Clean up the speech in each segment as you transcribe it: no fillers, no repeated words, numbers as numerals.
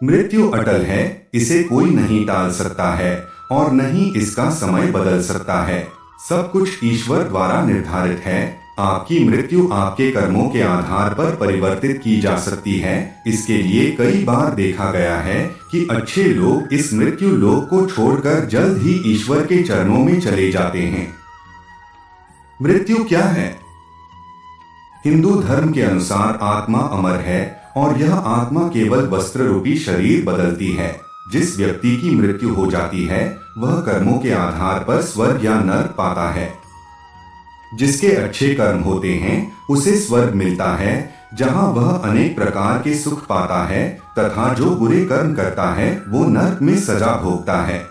मृत्यु अटल है, इसे कोई नहीं टाल सकता है और न ही इसका समय बदल सकता है। सब कुछ ईश्वर द्वारा निर्धारित है। आपकी मृत्यु आपके कर्मों के आधार पर परिवर्तित की जा सकती है। इसके लिए कई बार देखा गया है कि अच्छे लोग इस मृत्यु लोक को छोड़कर जल्द ही ईश्वर के चरणों में चले जाते हैं। मृत्यु क्या है? हिंदू धर्म के अनुसार आत्मा अमर है और यह आत्मा केवल वस्त्र रूपी शरीर बदलती है। जिस व्यक्ति की मृत्यु हो जाती है वह कर्मों के आधार पर स्वर्ग या नरक पाता है। जिसके अच्छे कर्म होते हैं उसे स्वर्ग मिलता है, जहां वह अनेक प्रकार के सुख पाता है, तथा जो बुरे कर्म करता है वो नरक में सजा भोगता है।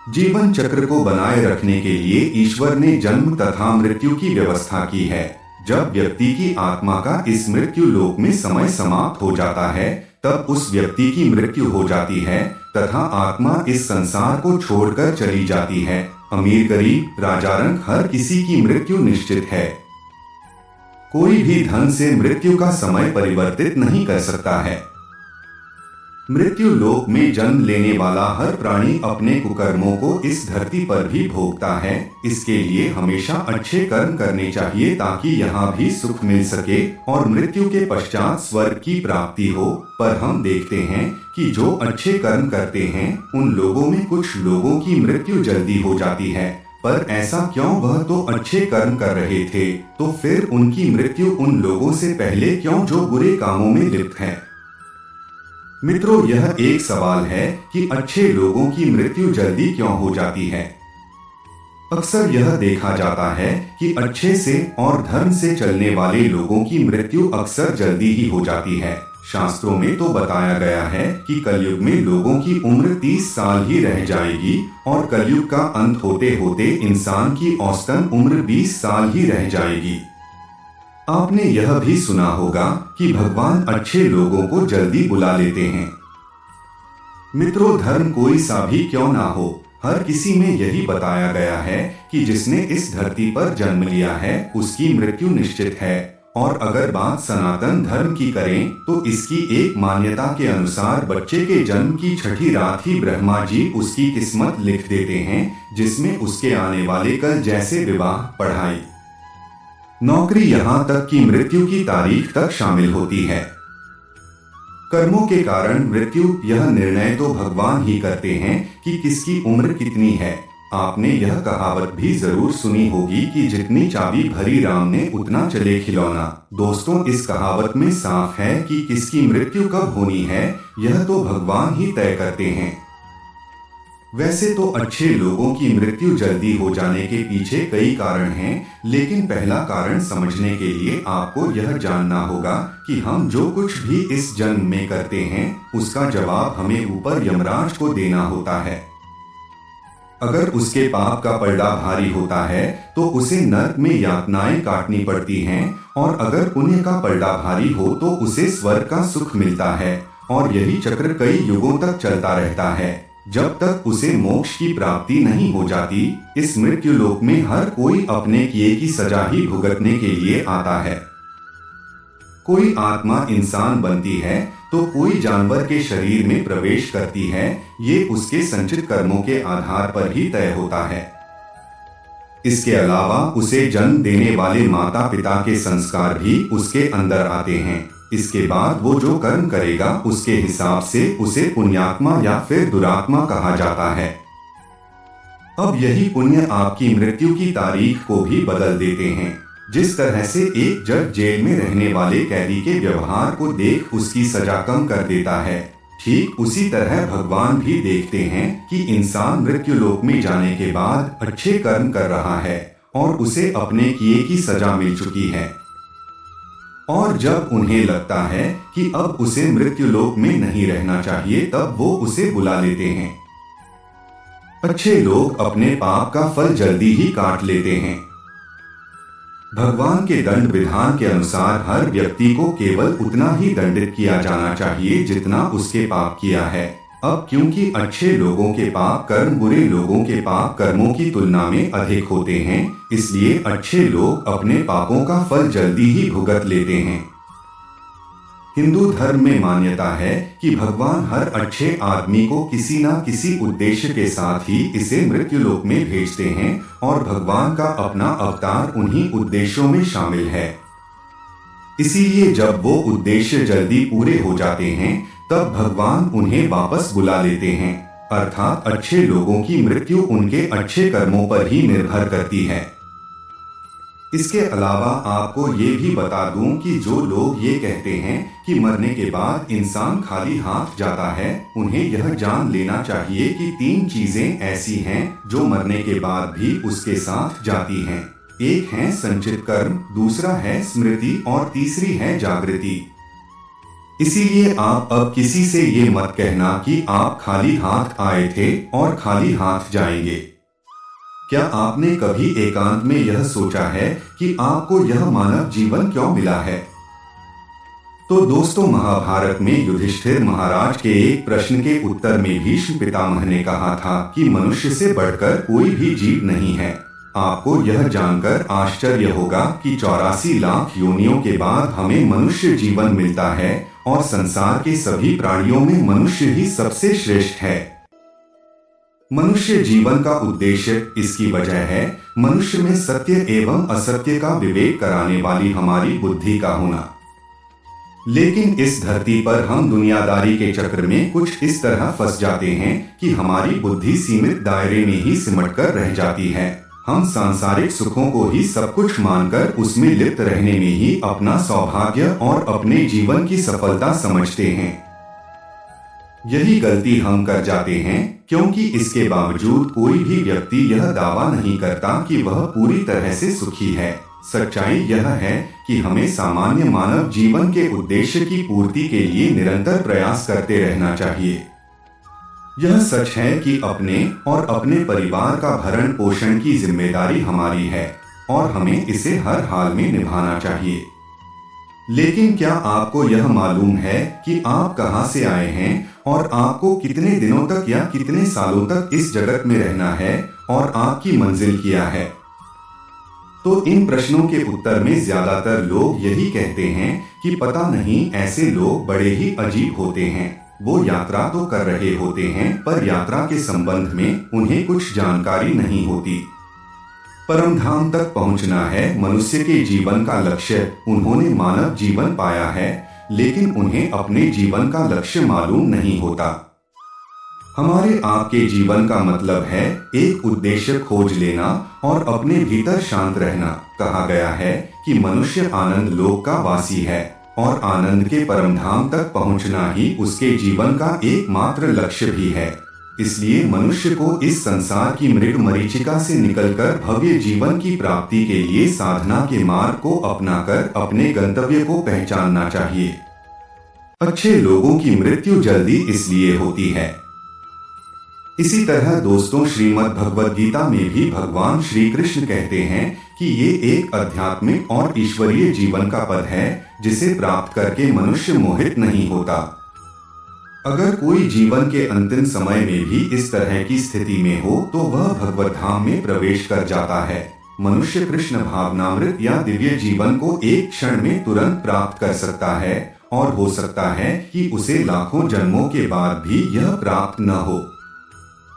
जीवन चक्र को बनाए रखने के लिए ईश्वर ने जन्म तथा मृत्यु की व्यवस्था की है। जब व्यक्ति की आत्मा का इस मृत्यु लोक में समय समाप्त हो जाता है तब उस व्यक्ति की मृत्यु हो जाती है तथा आत्मा इस संसार को छोड़कर चली जाती है। अमीर गरीब राजा रंक हर किसी की मृत्यु निश्चित है। कोई भी धन से मृत्यु का समय परिवर्तित नहीं कर सकता है। मृत्यु लोक में जन्म लेने वाला हर प्राणी अपने कुकर्मों को इस धरती पर भी भोगता है। इसके लिए हमेशा अच्छे कर्म करने चाहिए ताकि यहाँ भी सुख मिल सके और मृत्यु के पश्चात स्वर्ग की प्राप्ति हो। पर हम देखते हैं कि जो अच्छे कर्म करते हैं उन लोगों में कुछ लोगों की मृत्यु जल्दी हो जाती है। पर ऐसा क्यों? वह तो अच्छे कर्म कर रहे थे, तो फिर उनकी मृत्यु उन लोगों से पहले क्यों जो बुरे कामों में लिप्त हैं? मित्रों, यह एक सवाल है कि अच्छे लोगों की मृत्यु जल्दी क्यों हो जाती है। अक्सर यह देखा जाता है कि अच्छे से और धर्म से चलने वाले लोगों की मृत्यु अक्सर जल्दी ही हो जाती है। शास्त्रों में तो बताया गया है कि कलयुग में लोगों की उम्र 30 साल ही रह जाएगी और कलयुग का अंत होते होते इंसान की औसतन उम्र 20 साल ही रह जाएगी। आपने यह भी सुना होगा कि भगवान अच्छे लोगों को जल्दी बुला लेते हैं। मित्रों, धर्म कोई सा भी क्यों ना हो, हर किसी में यही बताया गया है कि जिसने इस धरती पर जन्म लिया है उसकी मृत्यु निश्चित है। और अगर बात सनातन धर्म की करें तो इसकी एक मान्यता के अनुसार बच्चे के जन्म की छठी रात ही ब्रह्मा जी उसकी किस्मत लिख देते हैं, जिसमें उसके आने वाले कल जैसे विवाह, पढ़ाई, नौकरी, यहाँ तक कि मृत्यु की तारीख तक शामिल होती है। कर्मों के कारण मृत्यु, यह निर्णय तो भगवान ही करते हैं कि किसकी उम्र कितनी है। आपने यह कहावत भी जरूर सुनी होगी कि जितनी चाबी भरी राम ने उतना चले खिलौना। दोस्तों, इस कहावत में साफ है कि किसकी मृत्यु कब होनी है यह तो भगवान ही तय करते हैं। वैसे तो अच्छे लोगों की मृत्यु जल्दी हो जाने के पीछे कई कारण हैं, लेकिन पहला कारण समझने के लिए आपको यह जानना होगा कि हम जो कुछ भी इस जन्म में करते हैं उसका जवाब हमें ऊपर यमराज को देना होता है। अगर उसके पाप का पलड़ा भारी होता है तो उसे नरक में यातनाएं काटनी पड़ती हैं, और अगर पुण्य का पलड़ा भारी हो तो उसे स्वर्ग का सुख मिलता है। और यही चक्र कई युगों तक चलता रहता है, जब तक उसे मोक्ष की प्राप्ति नहीं हो जाती। इस मृत्यु लोक में हर कोई अपने किए की सजा ही भुगतने के लिए आता है। कोई आत्मा इंसान बनती है तो कोई जानवर के शरीर में प्रवेश करती है। ये उसके संचित कर्मों के आधार पर ही तय होता है। इसके अलावा उसे जन्म देने वाले माता पिता के संस्कार भी उसके अंदर आते हैं। इसके बाद वो जो कर्म करेगा उसके हिसाब से उसे पुण्यात्मा या फिर दुरात्मा कहा जाता है। अब यही पुण्य आपकी मृत्यु की तारीख को भी बदल देते हैं। जिस तरह से एक जज जेल में रहने वाले कैदी के व्यवहार को देख उसकी सजा कम कर देता है, ठीक उसी तरह भगवान भी देखते हैं कि इंसान मृत्यु लोक में जाने के बाद अच्छे कर्म कर रहा है और उसे अपने किए की सजा मिल चुकी है। और जब उन्हें लगता है कि अब उसे मृत्यु लोक में नहीं रहना चाहिए तब वो उसे बुला लेते हैं। अच्छे लोग अपने पाप का फल जल्दी ही काट लेते हैं। भगवान के दंड विधान के अनुसार हर व्यक्ति को केवल उतना ही दंडित किया जाना चाहिए जितना उसके पाप किया है। अब क्योंकि अच्छे लोगों के पाप कर्म बुरे लोगों के पाप कर्मों की तुलना में अधिक होते हैं, इसलिए अच्छे लोग अपने पापों का फल जल्दी ही भुगत लेते हैं। हिंदू धर्म में मान्यता है कि भगवान हर अच्छे आदमी को किसी न किसी उद्देश्य के साथ ही इसे मृत्युलोक में भेजते हैं और भगवान का अपना अवतार उन्हीं उद्देश्यों में शामिल है। इसीलिए जब वो उद्देश्य जल्दी पूरे हो जाते हैं तब भगवान उन्हें वापस बुला लेते हैं, अर्थात अच्छे लोगों की मृत्यु उनके अच्छे कर्मों पर ही निर्भर करती है। इसके अलावा आपको ये भी बता दूं कि जो लोग ये कहते हैं कि मरने के बाद इंसान खाली हाथ जाता है, उन्हें यह जान लेना चाहिए कि 3 चीजें ऐसी हैं जो मरने के बाद भी उसके साथ जाती हैं। एक है संचित कर्म, दूसरा है स्मृति और तीसरी है जागृति। इसीलिए आप अब किसी से ये मत कहना कि आप खाली हाथ आए थे और खाली हाथ जाएंगे। क्या आपने कभी एकांत में यह सोचा है कि आपको यह मानव जीवन क्यों मिला है? तो दोस्तों, महाभारत में युधिष्ठिर महाराज के एक प्रश्न के उत्तर में भीष्म पितामह ने कहा था कि मनुष्य से बढ़कर कोई भी जीव नहीं है। आपको यह जानकर आश्चर्य होगा कि 84 लाख योनियों के बाद हमें मनुष्य जीवन मिलता है और संसार के सभी प्राणियों में मनुष्य ही सबसे श्रेष्ठ है। मनुष्य जीवन का उद्देश्य इसकी वजह है मनुष्य में सत्य एवं असत्य का विवेक कराने वाली हमारी बुद्धि का होना। लेकिन इस धरती पर हम दुनियादारी के चक्र में कुछ इस तरह फंस जाते हैं कि हमारी बुद्धि सीमित दायरे में ही सिमट कर रह जाती है। हम सांसारिक सुखों को ही सब कुछ मानकर उसमें लिप्त रहने में ही अपना सौभाग्य और अपने जीवन की सफलता समझते हैं। यही गलती हम कर जाते हैं, क्योंकि इसके बावजूद कोई भी व्यक्ति यह दावा नहीं करता कि वह पूरी तरह से सुखी है। सच्चाई यह है कि हमें सामान्य मानव जीवन के उद्देश्य की पूर्ति के लिए निरंतर प्रयास करते रहना चाहिए। यह सच है कि अपने और अपने परिवार का भरण पोषण की जिम्मेदारी हमारी है और हमें इसे हर हाल में निभाना चाहिए। लेकिन क्या आपको यह मालूम है कि आप कहां से आए हैं और आपको कितने दिनों तक या कितने सालों तक इस जगत में रहना है और आपकी मंजिल क्या है? तो इन प्रश्नों के उत्तर में ज्यादातर लोग यही कहते हैं कि पता नहीं, ऐसे लोग बड़े ही अजीब होते हैं। वो यात्रा तो कर रहे होते हैं पर यात्रा के संबंध में उन्हें कुछ जानकारी नहीं होती। परम धाम तक पहुंचना है मनुष्य के जीवन का लक्ष्य। उन्होंने मानव जीवन पाया है, लेकिन उन्हें अपने जीवन का लक्ष्य मालूम नहीं होता। हमारे आपके जीवन का मतलब है एक उद्देश्य खोज लेना और अपने भीतर शांत रहना। कहा गया है कि मनुष्य आनंद लोक का वासी है और आनंद के परम धाम तक पहुंचना ही उसके जीवन का एकमात्र लक्ष्य भी है। इसलिए मनुष्य को इस संसार की मृग मरीचिका से निकलकर भव्य जीवन की प्राप्ति के लिए साधना के मार्ग को अपनाकर अपने गंतव्य को पहचानना चाहिए। अच्छे लोगों की मृत्यु जल्दी इसलिए होती है। इसी तरह दोस्तों, श्रीमद् भगवद गीता में भी भगवान श्री कृष्ण कहते हैं कि ये एक आध्यात्मिक और ईश्वरीय जीवन का पद है जिसे प्राप्त करके मनुष्य मोहित नहीं होता। अगर कोई जीवन के अंतिम समय में भी इस तरह की स्थिति में हो तो वह भगवत धाम में प्रवेश कर जाता है। मनुष्य कृष्ण भावनामृत या दिव्य जीवन को एक क्षण में तुरंत प्राप्त कर सकता है और हो सकता है कि उसे लाखों जन्मों के बाद भी यह प्राप्त न हो।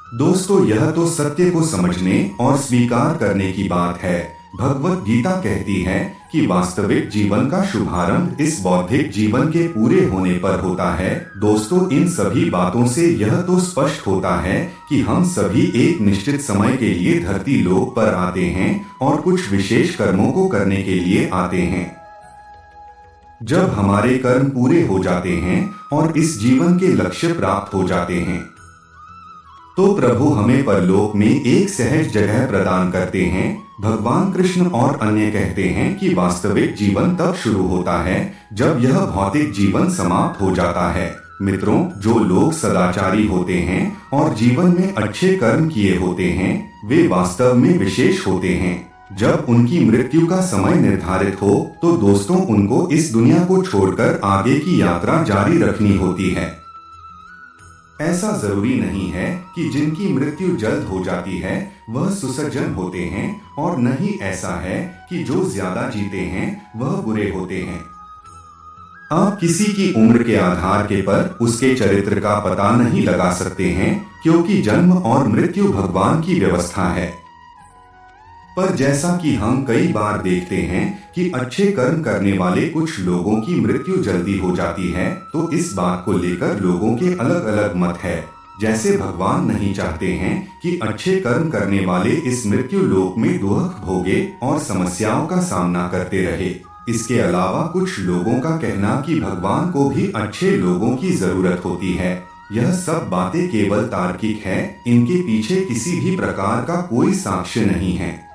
दोस्तों, यह तो सत्य को समझने और स्वीकार करने की बात है। भगवत गीता कहती है कि वास्तविक जीवन का शुभारंभ इस बौद्धिक जीवन के पूरे होने पर होता है। दोस्तों, इन सभी बातों से यह तो स्पष्ट होता है कि हम सभी एक निश्चित समय के लिए धरती लोक पर आते हैं और कुछ विशेष कर्मों को करने के लिए आते हैं। जब हमारे कर्म पूरे हो जाते हैं और इस जीवन के लक्ष्य प्राप्त हो जाते हैं तो प्रभु हमें परलोक में एक सहज जगह प्रदान करते हैं। भगवान कृष्ण और अन्य कहते हैं कि वास्तविक जीवन तब शुरू होता है जब यह भौतिक जीवन समाप्त हो जाता है। मित्रों, जो लोग सदाचारी होते हैं और जीवन में अच्छे कर्म किए होते हैं वे वास्तव में विशेष होते हैं। जब उनकी मृत्यु का समय निर्धारित हो तो दोस्तों, उनको इस दुनिया को छोड़कर आगे की यात्रा जारी रखनी होती है। ऐसा जरूरी नहीं है कि जिनकी मृत्यु जल्द हो जाती है वह सुसज्जन होते हैं और न ही ऐसा है कि जो ज्यादा जीते हैं वह बुरे होते हैं। आप किसी की उम्र के आधार के पर उसके चरित्र का पता नहीं लगा सकते हैं, क्योंकि जन्म और मृत्यु भगवान की व्यवस्था है। पर जैसा कि हम कई बार देखते हैं कि अच्छे कर्म करने वाले कुछ लोगों की मृत्यु जल्दी हो जाती है, तो इस बात को लेकर लोगों के अलग अलग मत है। जैसे भगवान नहीं चाहते हैं कि अच्छे कर्म करने वाले इस मृत्यु लोक में दुख भोगे और समस्याओं का सामना करते रहे। इसके अलावा कुछ लोगों का कहना कि भगवान को भी अच्छे लोगों की जरूरत होती है। यह सब बातें केवल तार्किक है, इनके पीछे किसी भी प्रकार का कोई साक्ष्य नहीं है।